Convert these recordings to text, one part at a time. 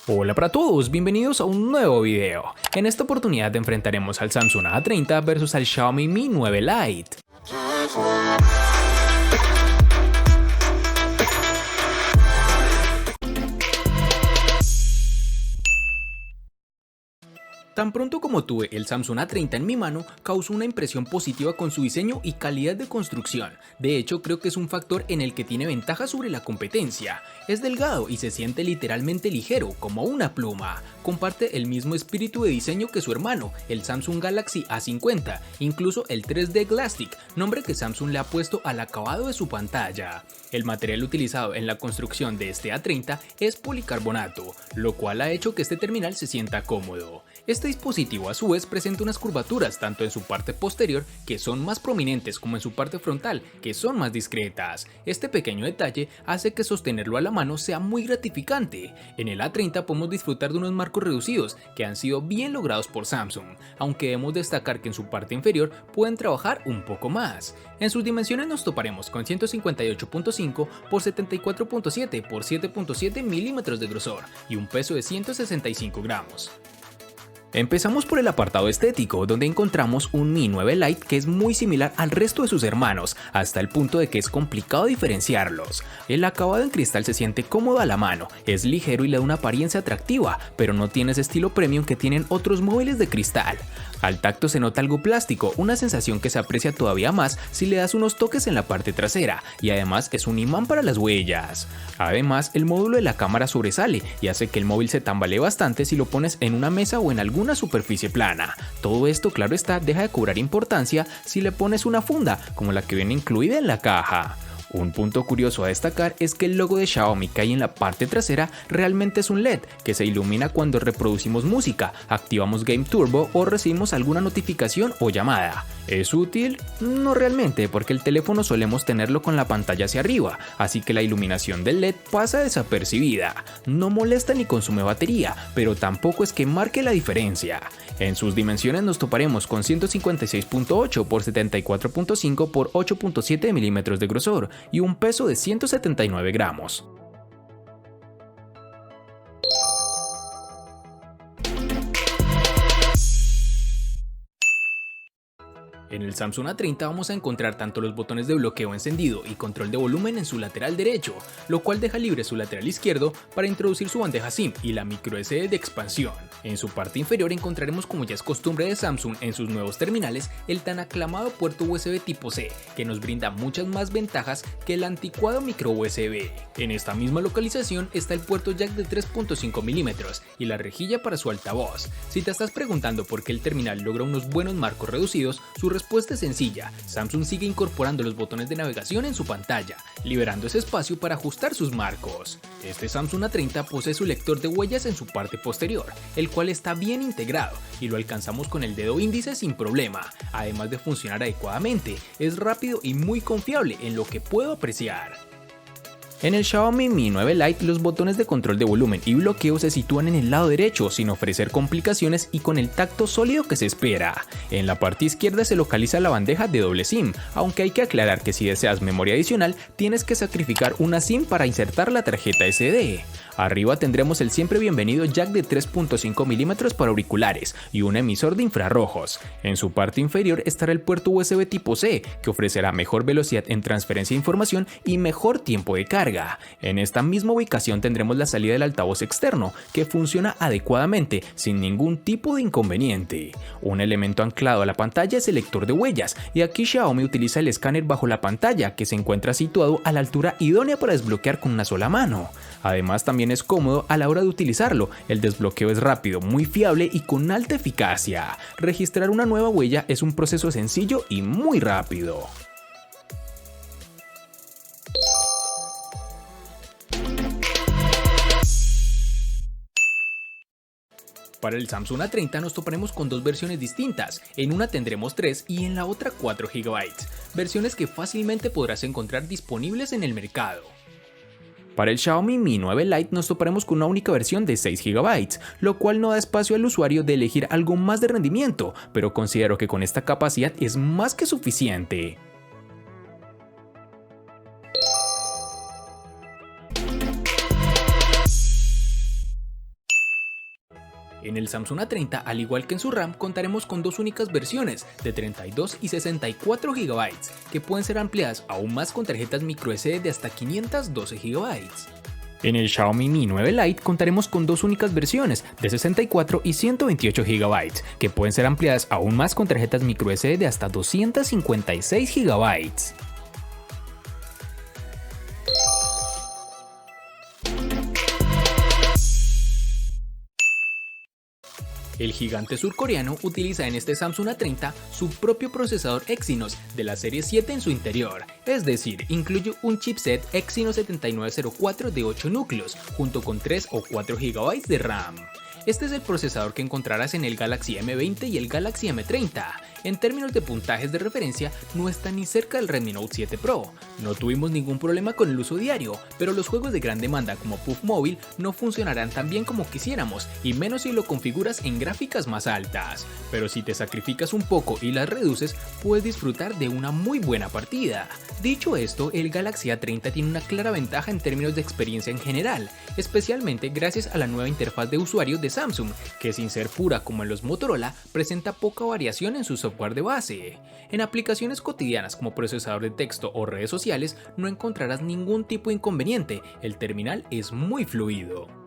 Hola para todos, bienvenidos a un nuevo video. En esta oportunidad enfrentaremos al Samsung A30 versus al Xiaomi Mi 9 Lite. Tan pronto como tuve el Samsung A30 en mi mano, causó una impresión positiva con su diseño y calidad de construcción. De hecho, creo que es un factor en el que tiene ventaja sobre la competencia. Es delgado y se siente literalmente ligero, como una pluma. Comparte el mismo espíritu de diseño que su hermano, el Samsung Galaxy A50, incluso el 3D Glastic, nombre que Samsung le ha puesto al acabado de su pantalla. El material utilizado en la construcción de este A30 es policarbonato, lo cual ha hecho que este terminal se sienta cómodo. Este dispositivo a su vez presenta unas curvaturas tanto en su parte posterior, que son más prominentes, como en su parte frontal, que son más discretas. Este pequeño detalle hace que sostenerlo a la mano sea muy gratificante. En el A30 podemos disfrutar de unos marcos reducidos que han sido bien logrados por Samsung, aunque debemos destacar que en su parte inferior pueden trabajar un poco más. En sus dimensiones nos toparemos con 158.5 por 74.7 por 7.7 milímetros de grosor y un peso de 165 gramos. Empezamos por el apartado estético, donde encontramos un Mi 9 Lite que es muy similar al resto de sus hermanos, hasta el punto de que es complicado diferenciarlos. El acabado en cristal se siente cómodo a la mano, es ligero y le da una apariencia atractiva, pero no tiene ese estilo premium que tienen otros móviles de cristal. Al tacto se nota algo plástico, una sensación que se aprecia todavía más si le das unos toques en la parte trasera, y además es un imán para las huellas. Además, el módulo de la cámara sobresale y hace que el móvil se tambalee bastante si lo pones en una mesa o en alguna superficie plana. Todo esto, claro está, deja de cobrar importancia si le pones una funda, como la que viene incluida en la caja. Un punto curioso a destacar es que el logo de Xiaomi que hay en la parte trasera realmente es un LED que se ilumina cuando reproducimos música, activamos Game Turbo o recibimos alguna notificación o llamada. ¿Es útil? No realmente, porque el teléfono solemos tenerlo con la pantalla hacia arriba, así que la iluminación del LED pasa desapercibida. No molesta ni consume batería, pero tampoco es que marque la diferencia. En sus dimensiones nos toparemos con 156.8 por 74.5 por 8.7 milímetros de grosor y un peso de 179 gramos. En el Samsung A30 vamos a encontrar tanto los botones de bloqueo encendido y control de volumen en su lateral derecho, lo cual deja libre su lateral izquierdo para introducir su bandeja SIM y la microSD de expansión. En su parte inferior encontraremos, como ya es costumbre de Samsung en sus nuevos terminales, el tan aclamado puerto USB tipo C, que nos brinda muchas más ventajas que el anticuado micro USB. En esta misma localización está el puerto jack de 3.5 milímetros y la rejilla para su altavoz. Si te estás preguntando por qué el terminal logra unos buenos marcos reducidos, su respuesta es sencilla: Samsung sigue incorporando los botones de navegación en su pantalla, liberando ese espacio para ajustar sus marcos. Este Samsung A30 posee su lector de huellas en su parte posterior, el cual está bien integrado y lo alcanzamos con el dedo índice sin problema. Además de funcionar adecuadamente, es rápido y muy confiable en lo que puedo apreciar. En el Xiaomi Mi 9 Lite los botones de control de volumen y bloqueo se sitúan en el lado derecho sin ofrecer complicaciones y con el tacto sólido que se espera. En la parte izquierda se localiza la bandeja de doble SIM, aunque hay que aclarar que si deseas memoria adicional tienes que sacrificar una SIM para insertar la tarjeta SD. Arriba tendremos el siempre bienvenido jack de 3.5 milímetros para auriculares y un emisor de infrarrojos. En su parte inferior estará el puerto USB tipo C, que ofrecerá mejor velocidad en transferencia de información y mejor tiempo de carga. En esta misma ubicación tendremos la salida del altavoz externo, que funciona adecuadamente sin ningún tipo de inconveniente. Un elemento anclado a la pantalla es el lector de huellas, y aquí Xiaomi utiliza el escáner bajo la pantalla, que se encuentra situado a la altura idónea para desbloquear con una sola mano. Además, también es cómodo a la hora de utilizarlo, el desbloqueo es rápido, muy fiable y con alta eficacia. Registrar una nueva huella es un proceso sencillo y muy rápido. Para el Samsung A30 nos toparemos con dos versiones distintas, en una tendremos 3 y en la otra 4 GB, versiones que fácilmente podrás encontrar disponibles en el mercado. Para el Xiaomi Mi 9 Lite nos toparemos con una única versión de 6 GB, lo cual no da espacio al usuario de elegir algo más de rendimiento, pero considero que con esta capacidad es más que suficiente. En el Samsung A30, al igual que en su RAM, contaremos con dos únicas versiones de 32 y 64 GB, que pueden ser ampliadas aún más con tarjetas microSD de hasta 512 GB. En el Xiaomi Mi 9 Lite contaremos con dos únicas versiones de 64 y 128 GB, que pueden ser ampliadas aún más con tarjetas microSD de hasta 256 GB. El gigante surcoreano utiliza en este Samsung A30 su propio procesador Exynos de la serie 7 en su interior, es decir, incluye un chipset Exynos 7904 de 8 núcleos, junto con 3 o 4 GB de RAM. Este es el procesador que encontrarás en el Galaxy M20 y el Galaxy M30. En términos de puntajes de referencia, no está ni cerca del Redmi Note 7 Pro. No tuvimos ningún problema con el uso diario, pero los juegos de gran demanda como PUBG Mobile no funcionarán tan bien como quisiéramos, y menos si lo configuras en gráficas más altas. Pero si te sacrificas un poco y las reduces, puedes disfrutar de una muy buena partida. Dicho esto, el Galaxy A30 tiene una clara ventaja en términos de experiencia en general, especialmente gracias a la nueva interfaz de usuario de Samsung, que sin ser pura como en los Motorola, presenta poca variación en su software de base. En aplicaciones cotidianas como procesador de texto o redes sociales no encontrarás ningún tipo de inconveniente, el terminal es muy fluido.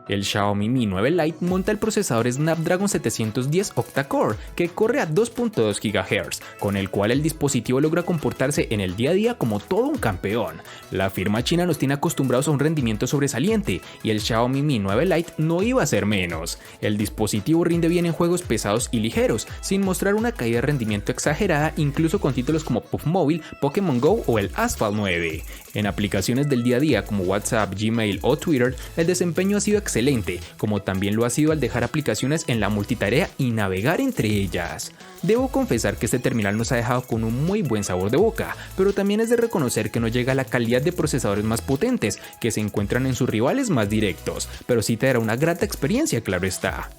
El Xiaomi Mi 9 Lite monta el procesador Snapdragon 710 octa-core que corre a 2.2 GHz, con el cual el dispositivo logra comportarse en el día a día como todo un campeón. La firma china nos tiene acostumbrados a un rendimiento sobresaliente y el Xiaomi Mi 9 Lite no iba a ser menos. El dispositivo rinde bien en juegos pesados y ligeros, sin mostrar una caída de rendimiento exagerada incluso con títulos como PUBG Mobile, Pokémon Go o el Asphalt 9. En aplicaciones del día a día como WhatsApp, Gmail o Twitter, el desempeño ha sido excelente, como también lo ha sido al dejar aplicaciones en la multitarea y navegar entre ellas. Debo confesar que este terminal nos ha dejado con un muy buen sabor de boca, pero también es de reconocer que no llega a la calidad de procesadores más potentes que se encuentran en sus rivales más directos, pero sí te dará una grata experiencia, claro está.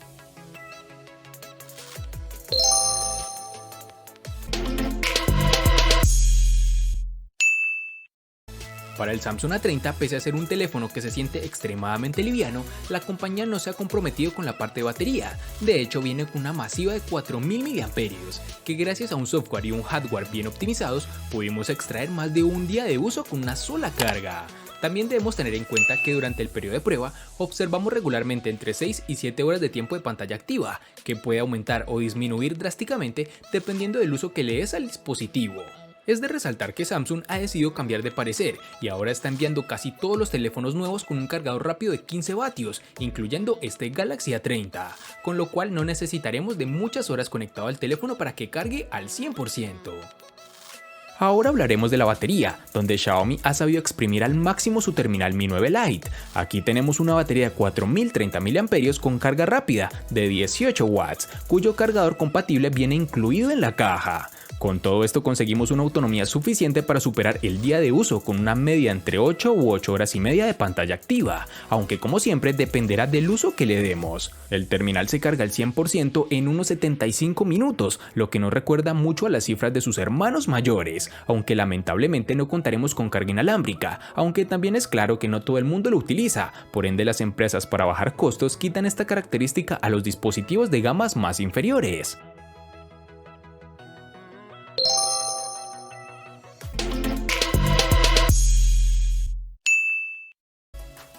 Para el Samsung A30, pese a ser un teléfono que se siente extremadamente liviano, la compañía no se ha comprometido con la parte de batería. De hecho, viene con una masiva de 4000 mAh, que gracias a un software y un hardware bien optimizados, pudimos extraer más de un día de uso con una sola carga. También debemos tener en cuenta que durante el periodo de prueba observamos regularmente entre 6 y 7 horas de tiempo de pantalla activa, que puede aumentar o disminuir drásticamente dependiendo del uso que le des al dispositivo. Es de resaltar que Samsung ha decidido cambiar de parecer y ahora está enviando casi todos los teléfonos nuevos con un cargador rápido de 15 vatios, incluyendo este Galaxy A30, con lo cual no necesitaremos de muchas horas conectado al teléfono para que cargue al 100%. Ahora hablaremos de la batería, donde Xiaomi ha sabido exprimir al máximo su terminal Mi 9 Lite. Aquí tenemos una batería de 4030 mAh con carga rápida de 18 watts, cuyo cargador compatible viene incluido en la caja. Con todo esto conseguimos una autonomía suficiente para superar el día de uso con una media entre 8 u 8 horas y media de pantalla activa, aunque como siempre dependerá del uso que le demos. El terminal se carga al 100% en unos 75 minutos, lo que nos recuerda mucho a las cifras de sus hermanos mayores, aunque lamentablemente no contaremos con carga inalámbrica, aunque también es claro que no todo el mundo lo utiliza, por ende las empresas para bajar costos quitan esta característica a los dispositivos de gamas más inferiores.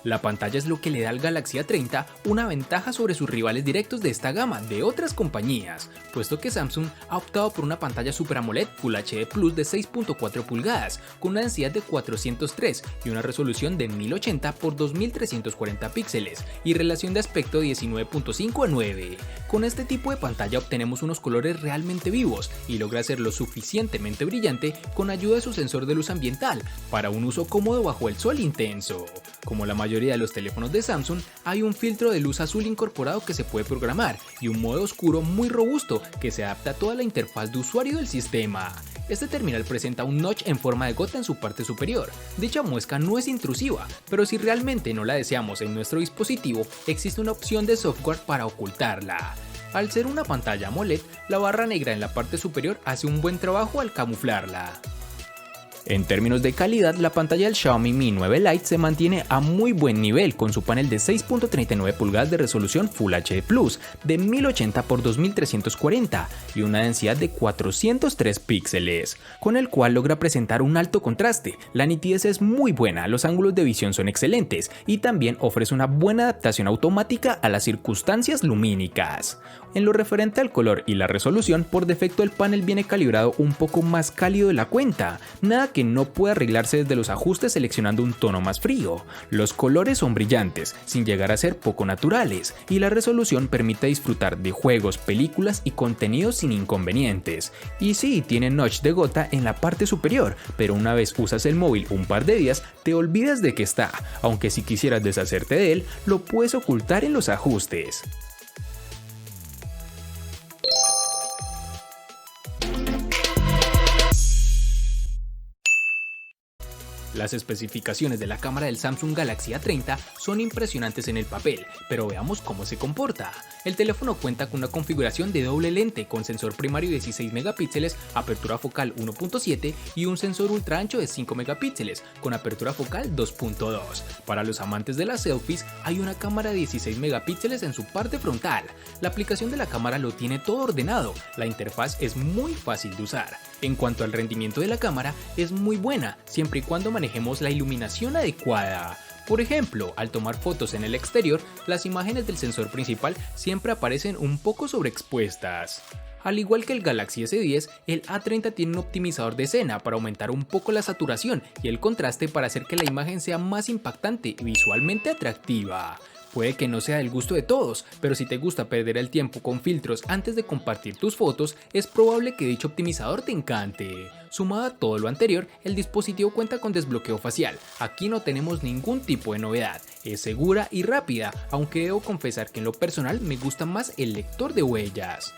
La pantalla es lo que le da al Galaxy A30 una ventaja sobre sus rivales directos de esta gama de otras compañías, puesto que Samsung ha optado por una pantalla Super AMOLED Full HD Plus de 6.4 pulgadas, con una densidad de 403 y una resolución de 1080 x 2340 píxeles y relación de aspecto 19.5:9. Con este tipo de pantalla obtenemos unos colores realmente vivos y logra ser lo suficientemente brillante con ayuda de su sensor de luz ambiental para un uso cómodo bajo el sol intenso. Como la mayoría de los teléfonos de Samsung, hay un filtro de luz azul incorporado que se puede programar y un modo oscuro muy robusto que se adapta a toda la interfaz de usuario del sistema. Este terminal presenta un notch en forma de gota en su parte superior. Dicha muesca no es intrusiva, pero si realmente no la deseamos en nuestro dispositivo, existe una opción de software para ocultarla. Al ser una pantalla AMOLED, la barra negra en la parte superior hace un buen trabajo al camuflarla. En términos de calidad, la pantalla del Xiaomi Mi 9 Lite se mantiene a muy buen nivel con su panel de 6.39 pulgadas de resolución Full HD Plus de 1080 x 2340 y una densidad de 403 píxeles, con el cual logra presentar un alto contraste. La nitidez es muy buena, los ángulos de visión son excelentes y también ofrece una buena adaptación automática a las circunstancias lumínicas. En lo referente al color y la resolución, por defecto el panel viene calibrado un poco más cálido de la cuenta, nada que no puede arreglarse desde los ajustes seleccionando un tono más frío. Los colores son brillantes, sin llegar a ser poco naturales, y la resolución permite disfrutar de juegos, películas y contenidos sin inconvenientes. Y sí, tiene notch de gota en la parte superior, pero una vez usas el móvil un par de días, te olvidas de que está, aunque si quisieras deshacerte de él, lo puedes ocultar en los ajustes. Las especificaciones de la cámara del Samsung Galaxy A30 son impresionantes en el papel, pero veamos cómo se comporta. El teléfono cuenta con una configuración de doble lente con sensor primario de 16 megapíxeles, apertura focal 1.7 y un sensor ultra ancho de 5 megapíxeles con apertura focal 2.2. Para los amantes de las selfies, hay una cámara de 16 megapíxeles en su parte frontal. La aplicación de la cámara lo tiene todo ordenado, la interfaz es muy fácil de usar. En cuanto al rendimiento de la cámara, es muy buena, siempre y cuando manejemos la iluminación adecuada. Por ejemplo, al tomar fotos en el exterior, las imágenes del sensor principal siempre aparecen un poco sobreexpuestas. Al igual que el Galaxy S10, el A30 tiene un optimizador de escena para aumentar un poco la saturación y el contraste para hacer que la imagen sea más impactante y visualmente atractiva. Puede que no sea del gusto de todos, pero si te gusta perder el tiempo con filtros antes de compartir tus fotos, es probable que dicho optimizador te encante. Sumado a todo lo anterior, el dispositivo cuenta con desbloqueo facial. Aquí no tenemos ningún tipo de novedad, es segura y rápida, aunque debo confesar que en lo personal me gusta más el lector de huellas.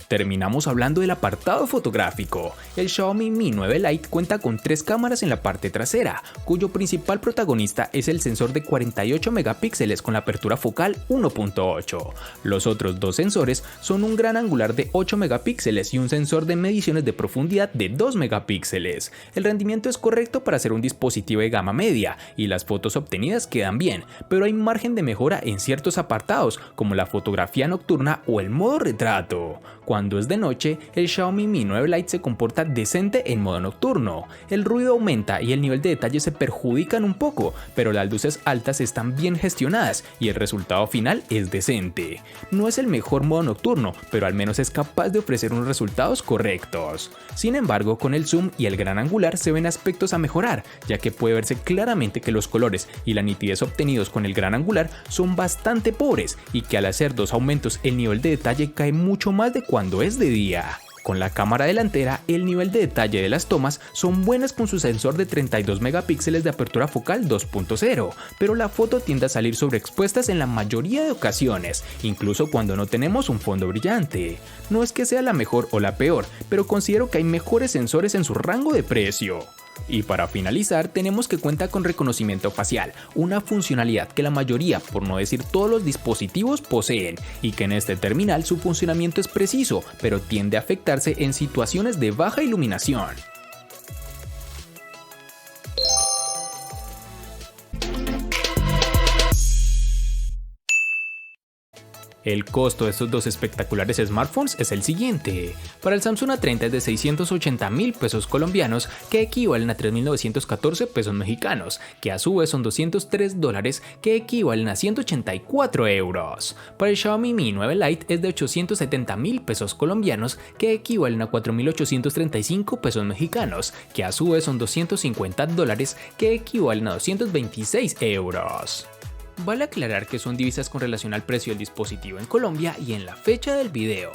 Terminamos hablando del apartado fotográfico. El Xiaomi Mi 9 Lite cuenta con 3 cámaras en la parte trasera, cuyo principal protagonista es el sensor de 48 megapíxeles con la apertura focal 1.8. Los otros dos sensores son un gran angular de 8 megapíxeles y un sensor de mediciones de profundidad de 2 megapíxeles. El rendimiento es correcto para ser un dispositivo de gama media y las fotos obtenidas quedan bien, pero hay margen de mejora en ciertos apartados como la fotografía nocturna o el modo retrato. Cuando es de noche, el Xiaomi Mi 9 Lite se comporta decente en modo nocturno. El ruido aumenta y el nivel de detalle se perjudican un poco, pero las luces altas están bien gestionadas y el resultado final es decente. No es el mejor modo nocturno, pero al menos es capaz de ofrecer unos resultados correctos. Sin embargo, con el zoom y el gran angular se ven aspectos a mejorar, ya que puede verse claramente que los colores y la nitidez obtenidos con el gran angular son bastante pobres y que al hacer dos aumentos el nivel de detalle cae mucho más de cuando es de día. Con la cámara delantera, el nivel de detalle de las tomas son buenas con su sensor de 32 megapíxeles de apertura focal 2.0, pero la foto tiende a salir sobreexpuestas en la mayoría de ocasiones, incluso cuando no tenemos un fondo brillante. No es que sea la mejor o la peor, pero considero que hay mejores sensores en su rango de precio. Y para finalizar, tenemos que cuenta con reconocimiento facial, una funcionalidad que la mayoría, por no decir todos los dispositivos, poseen, y que en este terminal su funcionamiento es preciso, pero tiende a afectarse en situaciones de baja iluminación. El costo de estos dos espectaculares smartphones es el siguiente. Para el Samsung A30 es de 680.000 pesos colombianos, que equivalen a 3.914 pesos mexicanos, que a su vez son $203, que equivalen a 184 euros. Para el Xiaomi Mi 9 Lite es de 870.000 pesos colombianos, que equivalen a 4.835 pesos mexicanos, que a su vez son $250, que equivalen a 226 euros. Vale aclarar que son divisas con relación al precio del dispositivo en Colombia y en la fecha del video.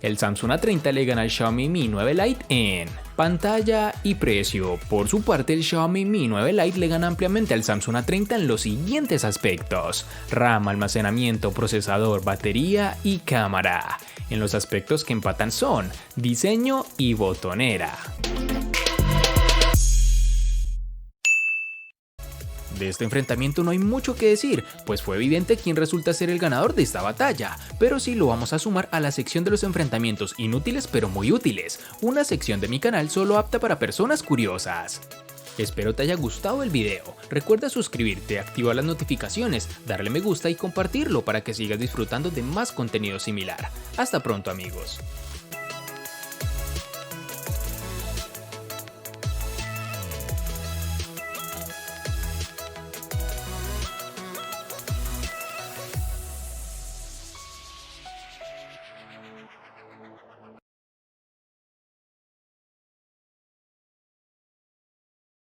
El Samsung A30 le gana al Xiaomi Mi 9 Lite en pantalla y precio. Por su parte, el Xiaomi Mi 9 Lite le gana ampliamente al Samsung A30 en los siguientes aspectos: RAM, almacenamiento, procesador, batería y cámara. En los aspectos que empatan son diseño y botonera. de este enfrentamiento no hay mucho que decir, pues fue evidente quién resulta ser el ganador de esta batalla, pero sí lo vamos a sumar a la sección de los enfrentamientos inútiles pero muy útiles, una sección de mi canal solo apta para personas curiosas. Espero te haya gustado el video, recuerda suscribirte, activar las notificaciones, darle me gusta y compartirlo para que sigas disfrutando de más contenido similar. Hasta pronto amigos.